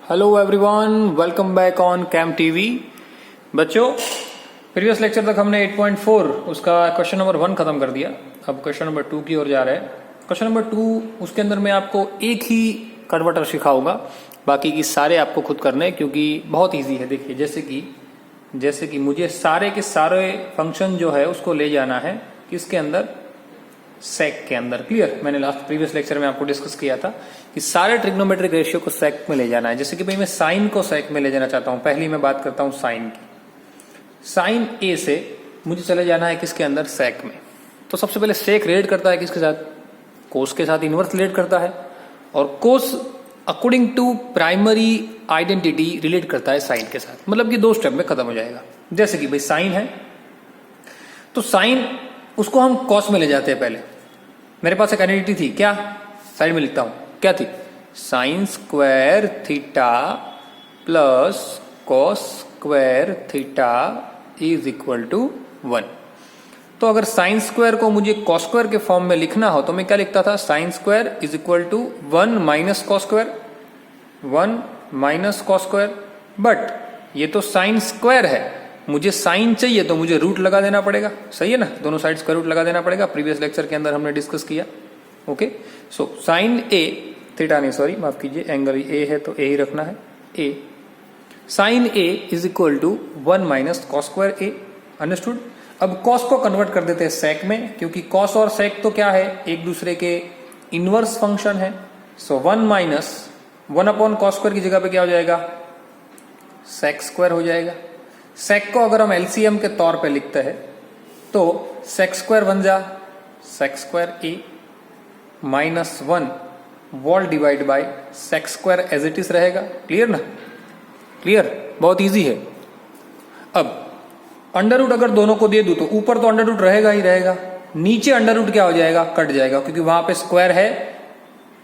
Hello everyone, welcome back on Cam TV. बच्चों, previous lecture तक हमने 8.4 उसका क्वेश्चन नंबर 1 खत्म कर दिया। अब क्वेश्चन नंबर 2 की ओर जा रहे हैं। क्वेश्चन नंबर 2, उसके अंदर मैं आपको एक ही कन्वर्टर सिखाऊंगा, बाकी की सारे आपको खुद करने हैं क्योंकि बहुत इजी है। देखिए, जैसे कि मुझे सारे के सारे फंक्शन जो है उसको ले जाना है किसके अंदर, सेक के अंदर। क्लियर? मैंने लास्ट प्रीवियस लेक्चर में आपको डिस्कस किया था कि सारे ट्रिग्नोमेट्रिक रेशियो को सेक में ले जाना है। जैसे कि भाई मैं साइन को सेक में ले जाना चाहता हूं। पहली मैं बात करता हूं साइन की। साइन ए से मुझे चले जाना है किसके अंदर, सेक में। तो सबसे पहले सेक रिलेट करता है किसके साथ, कोस के साथ इनवर्स रिलेट करता है, और cos according to primary identity relate करता है साइन के साथ। मतलब कि 2 स्टेप में खत्म हो जाएगा। जैसे कि भाई साइन है तो साइन उसको हम कॉस में ले जाते हैं। पहले मेरे पास एक आइडेंटिटी थी, क्या, साइड में लिखता हूं, क्या थी, sine square theta plus cos square theta is equal to 1। तो अगर साइन स्क्वायर को मुझे कॉस स्क्वायर के फॉर्म में लिखना हो तो मैं क्या लिखता था, sine square is equal to 1 minus cos square, 1 minus cos square. But ये तो साइन स्क्वायर है, मुझे साइन चाहिए तो मुझे रूट लगा देना पड़ेगा। सही है ना, दोनों साइड्स का रूट लगा देना पड़ेगा। प्रीवियस लेक्चर के अंदर हमने डिस्कस किया। ओके, सो साइन ए थीटा नहीं, सॉरी माफ कीजिए, एंगल ए है तो ए ही रखना है। A sine A is equal to 1 minus cos square A. Understood? अब कॉस को कन्वर्ट कर देते हैं सेक में, क्योंकि कॉस और सेक तो क्या है, एक दूसरे के इनवर्स फंक्शन है। सो 1 माइनस 1 अपॉन कॉस स्क्वायर की जगह पे क्या हो जाएगा, सेक स्क्वायर हो जाएगा। सेक को अगर हम एलसीएम के तौर पे लिखते हैं तो सेक स्क्वायर बन जा sec square A minus 1 whole divide by sec square as it is रहेगा। क्लियर ना? क्लियर? बहुत इजी है। अब अंडर रूट अगर दोनों को दे दूं तो ऊपर तो अंडर रूट रहेगा ही रहेगा, नीचे अंडर रूट क्या हो जाएगा, कट जाएगा, क्योंकि वहां पे स्क्वायर है।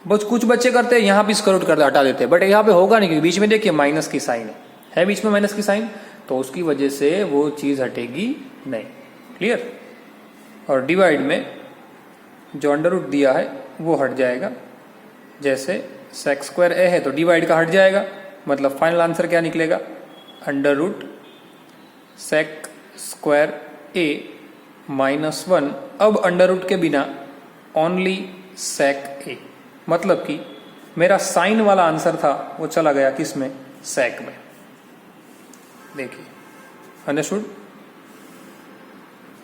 बस कुछ बच्चे करते हैं यहां भी स्क्वायर रूट करते हटा देते हैं, बट यहाँ पे होगा नहीं क्योंकि बीच में देखिए माइनस की साइन है बीच में माइनस की साइन, तो उसकी वजह से वो चीज हटेगी नहीं। क्लियर? और डिवाइड में जो अंडर रूट दिया है वो हट जाएगा। जैसे सेक स्क्वायर ए है तो डिवाइड का हट जाएगा, मतलब फाइनल आंसर क्या निकलेगा, under root sec square A minus 1। अब अंडर रूट के बिना ओनली सेक ए, मतलब कि मेरा साइन वाला आंसर था वो चला गया किस में, सेक में। देखिए, अंडरस्टूड?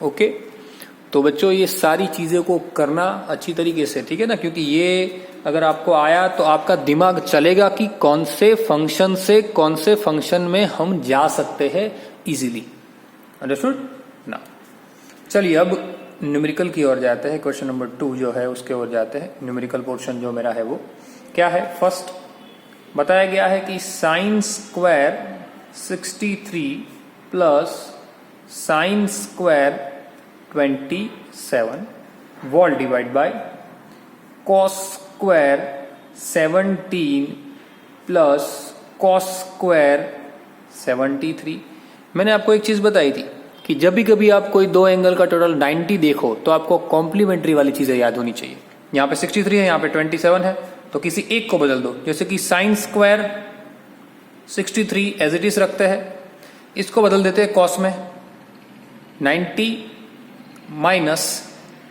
ओके, तो बच्चों ये सारी चीजें को करना अच्छी तरीके से, ठीक है ना, क्योंकि ये अगर आपको आया तो आपका दिमाग चलेगा कि कौन से फंक्शन से कौन से फंक्शन में हम जा सकते हैं इजीली। अंडरस्टूड ना? चलिए अब न्यूमेरिकल की ओर जाते हैं। क्वेश्चन नंबर 2 जो है उसके ओर जाते हैं। न्यूमेरिकल पोर्शन जो मेरा है वो क्या है, फर्स्ट बताया गया है कि sine square 63 plus sine square 27 wall divide by cos square 17 plus cos square 73। मैंने आपको एक चीज बताई थी कि जब भी कभी आप कोई 2 एंगल का टोटल 90 देखो तो आपको कॉम्प्लीमेंट्री वाली चीजें याद होनी चाहिए। यहाँ पे 63 है, यहाँ पे 27 है, तो किसी एक को बदल दो। जैसे कि sine square 63 as it is रखते हैं, इसको बदल देते हैं कॉस में। 90 माइनस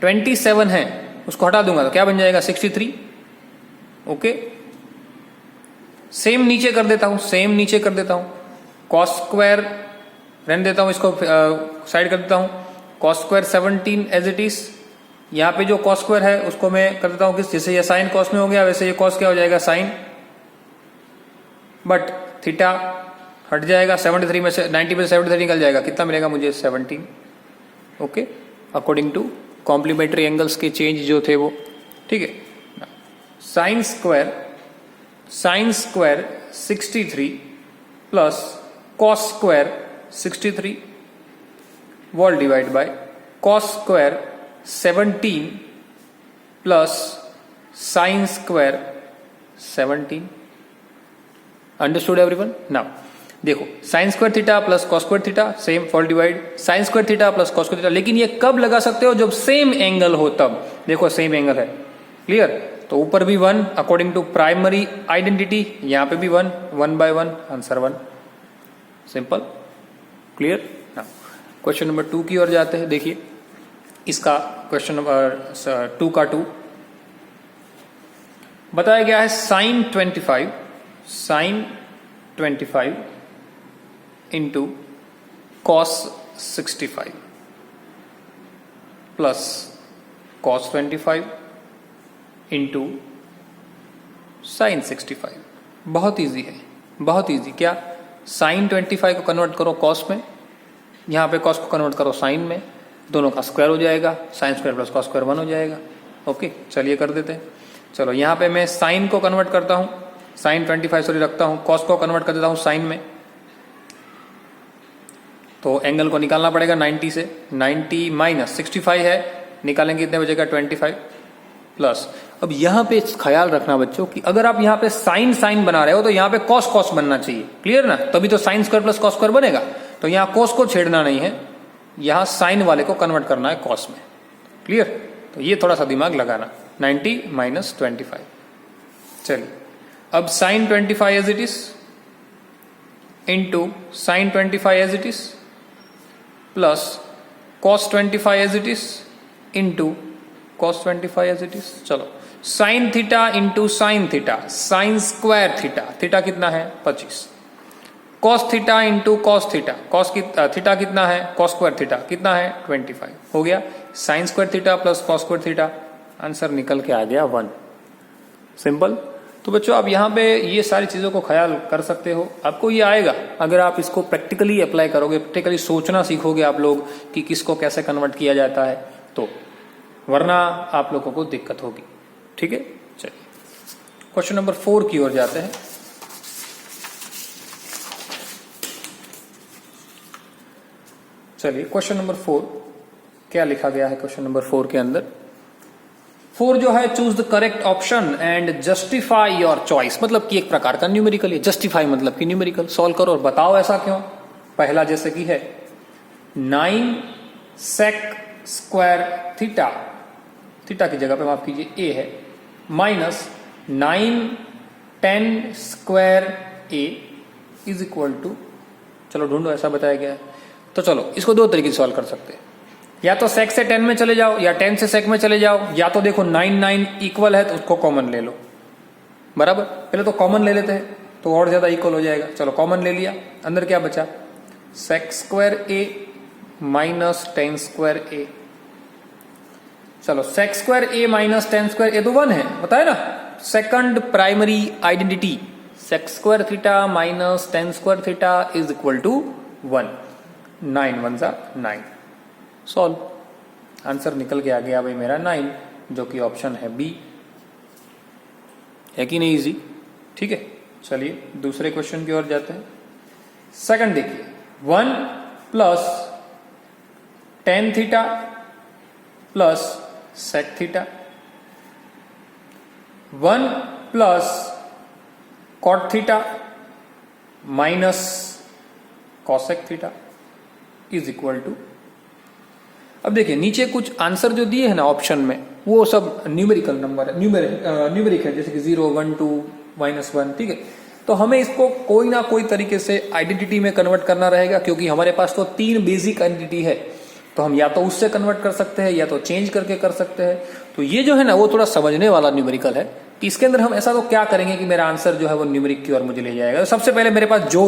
27 है, उसको हटा दूंगा तो क्या बन जाएगा, 63। ओके, सेम नीचे कर देता हूं, कॉस स्क्वायर रहने देता हूं, इसको साइड कर देता हूं, cos square 17 as it is. यहां पे जो कॉस स्क्वायर है उसको मैं कर देता हूं किस, जैसे ये साइन कॉस में हो गया वैसे ये कॉस क्या हो जाएगा, साइन। बट थीटा हट जाएगा, 73 में से 90 में से 73 निकल जाएगा, कितना मिलेगा मुझे, 17। Okay, according to complementary angles के चेंज जो थे वो, ठीक है। Sine square 63 plus cos square 63 whole divide by cos square 17 plus sine square 17। Understood everyone? Now देखो, sine square theta plus cos square theta same, whole divide sine square theta plus cos square theta. लेकिन ये कब लगा सकते हो, जब same angle हो तब। देखो सेम एंगल है, क्लियर? तो ऊपर भी 1 अकॉर्डिंग टू प्राइमरी आइडेंटिटी, यहाँ पे भी 1, 1 by 1, answer 1। Simple, clear. Question number 2 की ओर जाते हैं। देखिए इसका क्वेश्चन नंबर 2 का 2 बताया गया है sine 25 into cos 65 plus cos 25 into sine 65। बहुत इजी है, बहुत इजी। क्या, साइन 25 को कन्वर्ट करो कॉस में, यहाँ पे कॉस को कन्वर्ट करो साइन में, दोनों का स्क्वायर हो जाएगा, sine square plus cos square 1 हो जाएगा। ओके, चलिए कर देते हैं। चलो यहाँ पे मैं साइन को कन्वर्ट करता हूँ, साइन 25 रखता हूँ, कॉस को कन्वर्ट कर देता हूँ साइन में, तो एंगल को निकालना पड़ेगा 90 से। 90 माइनस 65 है, निकालेंगे कितने बचेगा 25 प्लस। अब यहाँ पे ख्याल रखना बच्चों कि अगर आप यहाँ पे साइन साइन बना रहे हो तो यहाँ पे कॉस कॉस बनना चाहिए, क्लियर ना, तभी तो sine square plus cos square बनेगा। तो यहाँ कॉस को छेड़ना नहीं है, यहाँ साइन वाले को कन्वर्ट करना है कॉस में, क्लियर। तो ये थोड़ा सा दिमाग लगाना। 90 माइनस 25। चलिए अब sine 25 as it is into sine 25 as it is plus cos 25 as it is into cos 25 as it is. चलो sine theta into sine theta, sine square theta, theta कितना है 25, cos theta into cos theta, cos theta कितना है, cos square theta कितना है 25। हो गया sign square theta plus cos square theta, answer निकल के आ गया 1। सिंपल। तो बच्चों आप यहाँ पे ये सारी चीजों को ख्याल कर सकते हो, आपको ये आएगा अगर आप इसको प्रैक्टिकली अप्लाई करोगे, प्रैक्टिकली सोचना सीखोगे आप लोग कि किसको कैसे कन्वर्ट किया जाता है, तो वरना आप लोगों को दिक्कत होगी। ठीक है, चलिए क्वेश्चन नंबर 4 की ओर जाते हैं। चलिए क्वेश्चन नंबर 4 क्या लिखा गया है क्वेश्चन नंबर 4 के अंदर। 4 जो है, choose the correct option and justify your choice, मतलब कि एक प्रकार का न्यूमेरिकल है। जस्टिफाई मतलब कि न्यूमेरिकल, सॉल्व करो और बताओ ऐसा क्यों। पहला जैसे कि है 9 सेक स्क्वायर थीटा, थीटा की जगह पे माफ कीजिए ए है, minus 9 10 square A is equal to, चलो ढूंढो ऐसा बताया गया है। तो चलो इसको दो तरीके से सॉल्व कर सकते हैं, या तो सेक से 10 में चले जाओ या 10 से सेक में चले जाओ, या तो देखो 9 9 इक्वल है तो उसको कॉमन ले लो, बराबर। पहले तो कॉमन ले लेते हैं तो और ज्यादा इक्वल हो जाएगा। चलो कॉमन ले लिया, अंदर क्या बचा, sec square A minus 10 square A. चलो sec square A minus 10 square A तो 1 है, बताए ना, second primary identity, sec square theta minus 10 square theta is equal to 1। 9 1 जा 9, सॉल्व, आंसर निकल के आ गया भाई मेरा 9, जो कि ऑप्शन है बी। है कि नहीं इजी। ठीक है, चलिए दूसरे क्वेश्चन की ओर जाते हैं। सेकंड देखिए, 1 plus tan theta plus sec theta, 1 plus cot theta minus cosec theta is equal to. अब देखिए नीचे कुछ आंसर जो दिए हैं ना ऑप्शन में, वो सब न्यूमेरिकल नंबर है, न्यूमेरिक है, जैसे कि 0 1 2 -1। ठीक है, तो हमें इसको कोई ना कोई तरीके से आइडेंटिटी में कन्वर्ट करना रहेगा, क्योंकि हमारे पास तो 3 बेसिक आइडेंटिटी है, तो हम या तो उससे कन्वर्ट कर सकते हैं या तो चेंज करके कर सकते हैं। तो ये जो है ना वो थोड़ा समझने वाला न्यूमेरिकल है कि इसके अंदर हम ऐसा तो क्या करेंगे कि मेरा आंसर जो है वो न्यूमेरिक की ओर मुझे ले जाएगा। तो सबसे पहले मेरे पास जो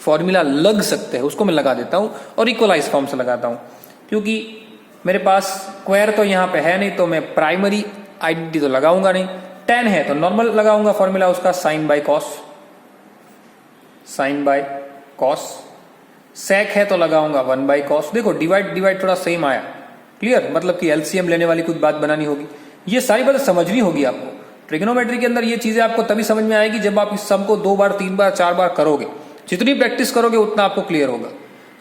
फॉर्मूला लग सकते हैं उसको मैं लगा देता हूं और इक्वलाइज फॉर्म से लगाता हूं, क्योंकि मेरे पास स्क्वायर तो यहाँ पे है नहीं, तो मैं प्राइमरी आइडेंटिटी तो लगाऊंगा नहीं। 10 है तो नॉर्मल लगाऊंगा फॉर्मूला उसका, sine by cos, sine by cos. Sec है तो लगाऊंगा 1 बाय कॉस। देखो डिवाइड डिवाइड थोड़ा सेम आया, क्लियर, मतलब कि एलसीएम लेने वाली कुछ बात बनानी होगी, ये सारी बातें समझनी होगी आपको। ट्रिग्नोमेट्री के अंदर ये चीजें आपको तभी समझ में आएगी जब आप इस सम को 2 बार 3 बार 4 बार करोगे। जितनी प्रैक्टिस करोगे उतना आपको क्लियर होगा।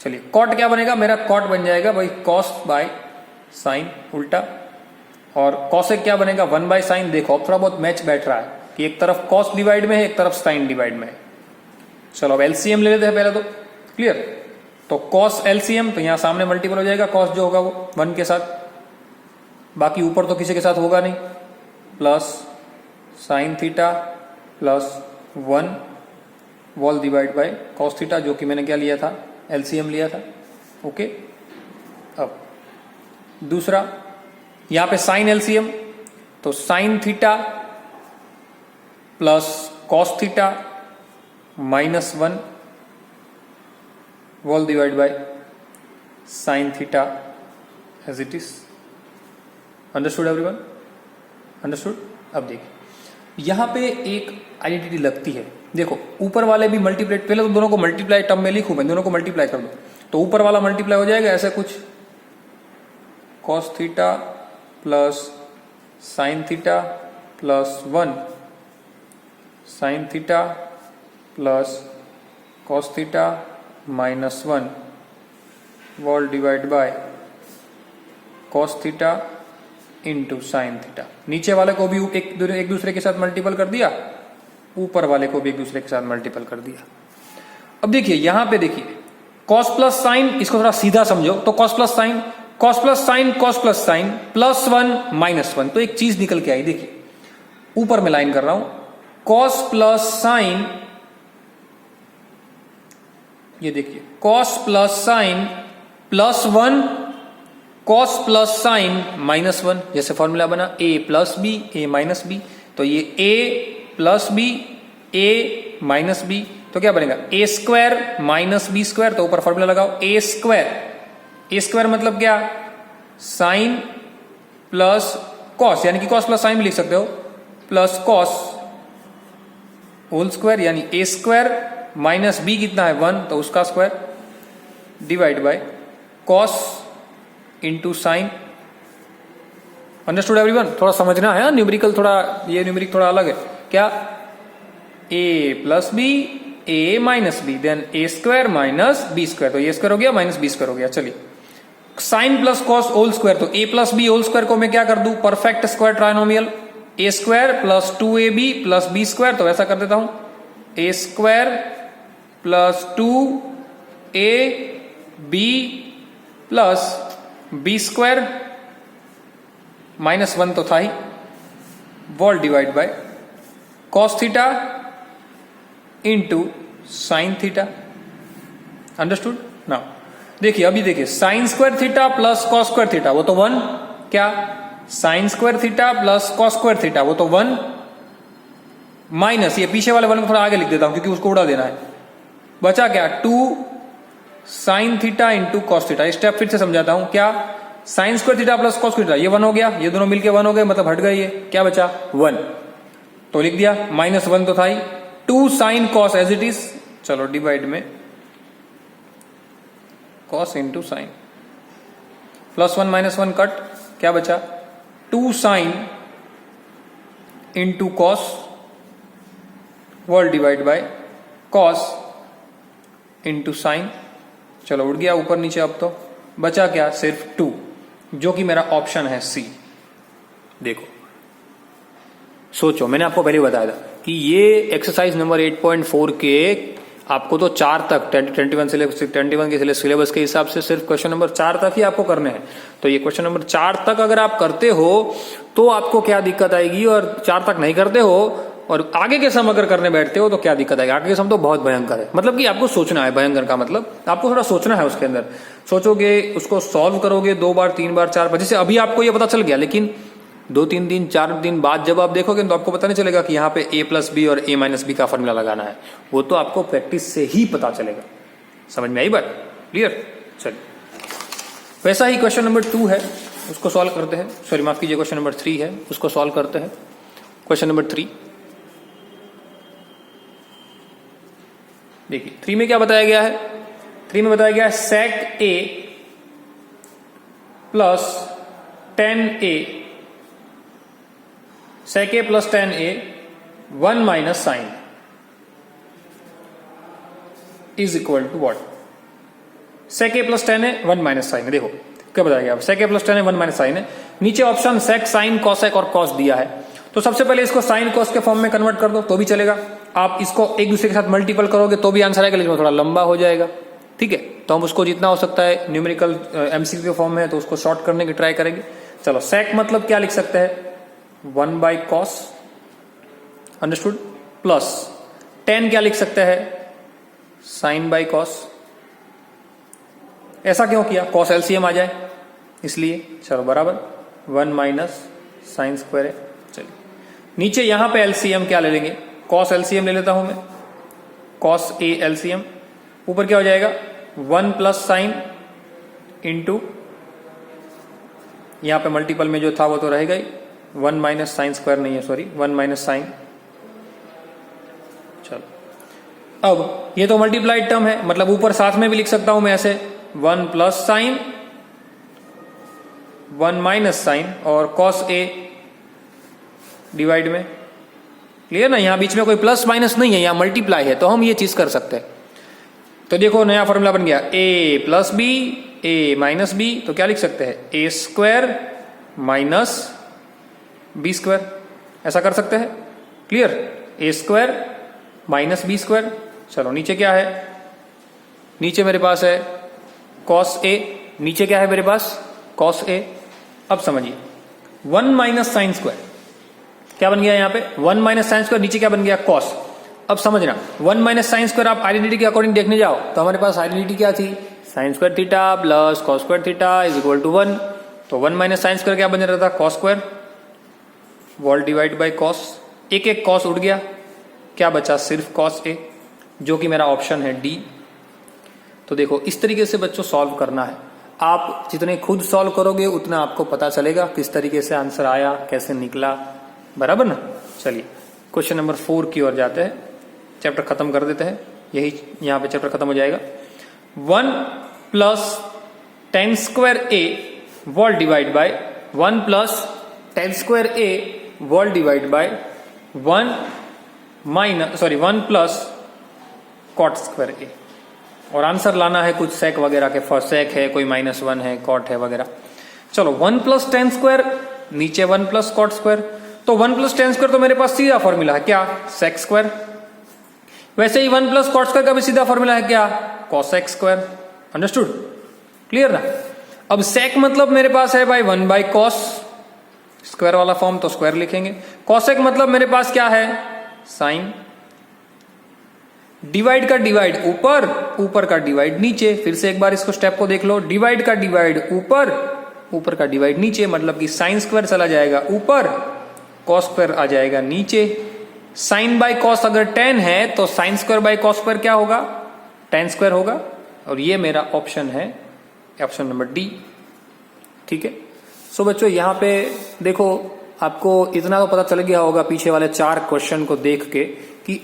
चलिए कॉट क्या बनेगा, मेरा कॉट बन जाएगा भाई कॉस बाय साइन उल्टा, और कॉसेक क्या बनेगा 1 बाय साइन। देखो अब थोड़ा बहुत मैच बैठ रहा है कि एक तरफ कॉस डिवाइड में है, एक तरफ साइन डिवाइड में है। चलो अब एलसीएम ले लेते हैं पहले, तो क्लियर। तो कॉस एलसीएम, तो यहां सामने मल्टीपल हो जाएगा कॉस जो होगा वो 1 के साथ, बाकी ऊपर तो किसी के साथ होगा नहीं, plus sign theta plus 1 whole divide by cos theta, जो कि मैंने क्या लिया था, एलसीएम लिया था। ओके, अब दूसरा यहां पे साइन एलसीएम, तो sine theta plus cos theta minus 1 whole divide by sine theta as it is. Understood everyone? Understood? अब देखिए यहां पे एक आइडेंटिटी लगती है। देखो ऊपर वाले भी मल्टीप्लाई, पहले तो दोनों को मल्टीप्लाई टर्म में लिखूं मैं, दोनों को मल्टीप्लाई कर दो तो ऊपर वाला मल्टीप्लाई हो जाएगा ऐसा कुछ, cos theta plus sign theta plus 1 sign theta plus cos theta minus 1 whole divide by cos theta into sine theta. नीचे वाले को भी एक दूसरे के साथ मल्टीपल कर दिया, ऊपर वाले को भी एक दूसरे के साथ मल्टीपल कर दिया। अब देखिए यहां पे देखिए कॉस प्लस साइन, इसको थोड़ा सीधा समझो तो cos plus sine cos plus sine cos plus sine plus 1 minus 1, तो एक चीज निकल के आई। देखिए ऊपर में लाइन कर रहा हूं, कॉस प्लस साइन, ये देखिए cos plus sine plus 1 cos plus sine minus 1, जैसे फॉर्मूला बना a plus B A minus B, तो ये a plus B A minus B, तो क्या बनेगा a square minus B square, तो ऊपर फॉर्मूला लगाओ a स्क्वायर मतलब क्या, साइन प्लस कॉस, यानी कि कॉस प्लस साइन भी लिख सकते हो, प्लस कॉस होल स्क्वायर, यानी a स्क्वायर माइनस बी कितना है 1, तो उसका square divide by cos into sign. Understood everyone? थोड़ा समझना है, न्यूमेरिकल थोड़ा, ये न्यूमेरिक थोड़ा अलग है। क्या, a plus B A minus B then a square minus B square, तो ये स्क्वायर हो गया माइनस बी स्क्वायर हो गया। चलिए sine plus cos whole square, तो a plus B whole square को मैं क्या कर दूं, perfect square trinomial, a square plus 2ab plus B square, तो ऐसा कर देता हूं a square plus 2ab plus B square minus 1 तो था ही, whole divide by cos theta into sine theta. Understood? Now देखिए, अभी देखिए sine square theta plus cos square theta वो तो 1, क्या sign square theta plus cos square theta वो तो 1 माइनस, ये पीछे वाले 1 को थोड़ा आगे लिख देता हूं क्योंकि उसको उड़ा देना है, बचा क्या 2 sign theta into cos theta. Step फिर से समझाता हूं, क्या sign square theta plus cos theta ये 1 हो गया, ये दोनों मिलके 1 हो गए, मतलब हट गए, ये क्या बचा 1, तो लिख दिया माइनस 1 तो था ही, 2 sine cos as it is, चलो डिवाइड में cos into sine, plus 1 minus 1 cut, क्या बचा 2 sine into cos whole divide by cos into sine, चलो उड़ गया ऊपर नीचे, अब तो बचा क्या सिर्फ 2, जो कि मेरा ऑप्शन है सी। देखो सोचो, मैंने आपको पहले बताया था कि ये एक्सरसाइज नंबर 8.4 के आपको तो 4 तक 21 के सिलेबस के हिसाब से सिर्फ क्वेश्चन नंबर 4 तक ही आपको करने हैं। तो ये क्वेश्चन नंबर 4 तक अगर आप करते हो तो आपको क्या दिक्कत आएगी, और 4 तक नहीं करते हो और आगे के सम अगर करने बैठते हो तो क्या दिक्कत आएगी। आगे के सम तो बहुत भयंकर है, मतलब कि आपको सोचना है, भयंकर का मतलब आपको थोड़ा सोचना है, उसके अंदर सोचोगे, उसको सॉल्व करोगे 2 बार 3 बार 4 बार, जैसे अभी आपको ये पता चल गया, लेकिन 2-3 दिन 4 दिन बाद जब आप देखोगे तो आपको पता नहीं चलेगा कि यहाँ पे a प्लस बी और a माइनस बी का फॉर्मूला लगाना है, वो तो आपको प्रैक्टिस से ही पता चलेगा। समझ में आई बात? क्लियर? चलिए वैसा ही क्वेश्चन नंबर 2 है, उसको सॉल्व करते हैं, सॉरी माफ कीजिए, क्वेश्चन नंबर 3 है, उसको सॉल्व करते हैं। क्वेश्चन नंबर 3 देखिए, 3 में क्या बताया गया है, 3 में बताया गया है sec a plus 10a, sec a plus 10a 1 minus sine is equal to what, sec a plus 10 है 1 माइनस साइन है। देखो क्या बताया गया, sec a प्लस 10 है 1 माइनस साइन है, नीचे ऑप्शन sec साइन cosec और cos दिया है, तो सबसे पहले इसको साइन कॉस के फॉर्म में कन्वर्ट कर दो तो भी चलेगा, आप इसको एक दूसरे के साथ मल्टीपल करोगे तो भी आंसर आएगा, लेकिन थोड़ा लंबा हो जाएगा, ठीक है। तो हम उसको जितना हो सकता है न्यूमेरिकल एमसीक्यू के फॉर्म में है तो उसको शॉर्ट करने की ट्राई करेंगे। चलो सेक मतलब क्या लिख सकते हैं, 1 बाई कॉस अंडरस्टूड, प्लस 10 क्या लिख सकते हैं, साइन बाई कॉस। ऐसा क्यों किया, कॉस एलसीएम आ जाए इसलिए, चलो बराबर 1 माइनस साइन स्क्वायर है। चलिए नीचे यहां पे एलसीएम क्या ले लेंगे, कॉस एलसीएम ले लेता हूं मैं, कॉस ए एलसीएम, ऊपर क्या हो जाएगा 1 प्लस साइन इंटू, यहां पे मल्टीपल में जो था वो तो रहेगा ही, 1 माइनस साइन स्क्वायर नहीं है, सॉरी 1 माइनस साइन। चलो अब ये तो मल्टीप्लाइड टर्म है, मतलब ऊपर साथ में भी लिख सकता हूं मैं ऐसे 1 प्लस साइन 1 माइनस साइन और कॉस ए डिवाइड में, क्लियर ना, यहां बीच में कोई प्लस माइनस नहीं है, यहां मल्टीप्लाई है तो हम ये चीज कर सकते हैं। तो देखो नया फॉर्मूला बन गया, ए plus B A minus B, तो क्या लिख सकते हैं, ए स्क्वायर माइनस बी स्क्वायर, ऐसा कर सकते हैं, क्लियर, ए स्क्वायर माइनस बी स्क्वायर। चलो नीचे क्या है, नीचे मेरे पास है कॉस ए, नीचे क्या है मेरे पास कॉस ए। अब समझिए 1 माइनस साइन स्क्वायर क्या बन गया, यहां पे 1 माइनस साइन स्क्वायर, नीचे क्या बन गया कॉस। अब समझना 1 माइनस साइन स्क्वायर आप आइडेंटिटी के अकॉर्डिंग देखने जाओ तो हमारे पास आइडेंटिटी क्या थी, sine square theta plus cos square theta is equal to 1। तो 1 माइनस साइन स्क्वायर क्या बन रहा था, cos square, wall divide by cos, एक एक कॉस उठ गया, क्या बचा सिर्फ कॉस ए, जो कि मेरा ऑप्शन है डी। तो देखो इस तरीके से बच्चों सॉल्व करना है, आप जितने खुद सॉल्व करोगे उतना आपको पता चलेगा किस तरीके से आंसर आया, कैसे निकला, बराबर ना। चलिए क्वेश्चन नंबर 4 की ओर जाते हैं, चैप्टर खत्म कर देते हैं, यही यहां पे चैप्टर खत्म हो जाएगा। 1 plus tan square A whole divide by 1 plus tan square A whole divide by 1 plus cot square A, और आंसर लाना है कुछ सेक वगैरह के, फर्स्ट सेक है, कोई -1 है, कॉट है वगैरह। चलो 1 प्लस टेन स्क्वायर, नीचे 1 प्लस कॉट स्क्वायर, तो 1 प्लस टेन स्क्वायर तो मेरे पास सीधा फॉर्मूला है क्या, सेक स्क्वायर। वैसे ही 1 प्लस कॉट स्क्वायर का भी सीधा फॉर्मूला है क्या, कॉसेक स्क्वायर। अंडरस्टूड, क्लियर ना। अब सेक मतलब मेरे पास है भाई 1 बाई कॉस, स्क्वायर वाला फॉर्म तो स्क्वायर लिखेंगे। कॉसेक मतलब मेरे पास क्या है, साइन। डिवाइड का डिवाइड ऊपर, ऊपर का डिवाइड नीचे, फिर से एक बार इसको स्टेप को देख लो, डिवाइड का डिवाइड ऊपर, ऊपर का डिवाइड नीचे, मतलब कि साइन स्क्वायर चला जाएगा ऊपर, कॉस स्क्वायर आ जाएगा नीचे। साइन बाय कॉस अगर 10 है तो sine square by cos square क्या होगा, टेन स्क्वायर होगा, और ये मेरा ऑप्शन है, ऑप्शन नंबर डी। ठीक है, सो बच्चों यहां पे देखो आपको इतना तो पता चल गया होगा पीछे वाले 4 क्वेश्चन को देख के कि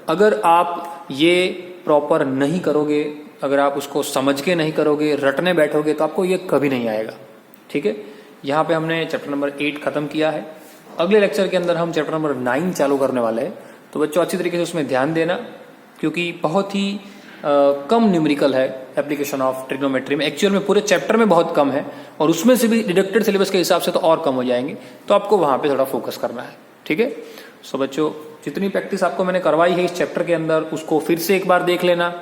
अगर आप ये प्रॉपर नहीं करोगे, अगर आप उसको समझ के नहीं करोगे, रटने बैठोगे तो आपको ये कभी नहीं आएगा। ठीक है, यहाँ पे हमने चैप्टर नंबर 8 खत्म किया है, अगले लेक्चर के अंदर हम चैप्टर नंबर 9 चालू करने वाले हैं। तो बच्चों अच्छी तरीके से उसमें ध्यान देना, क्योंकि बहुत ही कम न्यूमेरिकल है एप्लीकेशन ऑफ ट्रिग्नोमेट्री में, एक्चुअल में पूरे चैप्टर में बहुत कम है, और उसमें से भी डिडक्टेड सिलेबस के हिसाब से तो और कम हो जाएंगे, तो आपको वहां पे थोड़ा फोकस करना है। ठीक है, सो बच्चों जितनी प्रैक्टिस आपको मैंने करवाई है इस चैप्टर के अंदर, उसको फिर से एक बार देख लेना।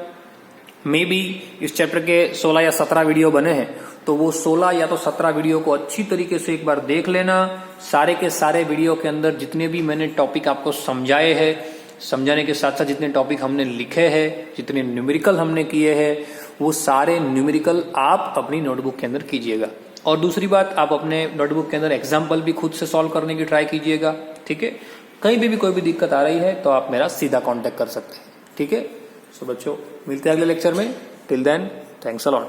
मे बी इस चैप्टर के 16 या 17 वीडियो बने हैं, तो वो 16 या तो 17 वीडियो को अच्छी तरीके से एक बार देख लेना। सारे के सारे वीडियो के अंदर जितने भी मैंने टॉपिक आपको समझाए हैं, समझाने के साथ साथ जितने टॉपिक हमने लिखे हैं, जितने न्यूमेरिकल हमने किए हैं, वो सारे न्यूमेरिकल आप अपनी नोटबुक के अंदर कीजिएगा। और दूसरी बात, आप अपने नोटबुक के अंदर एग्जाम्पल भी खुद से सॉल्व करने की ट्राई कीजिएगा। ठीक है, कहीं भी कोई भी दिक्कत आ रही है तो आप मेरा सीधा कांटेक्ट कर सकते हैं। ठीक है, सो बच्चों मिलते हैं अगले लेक्चर में, till then thanks a lot.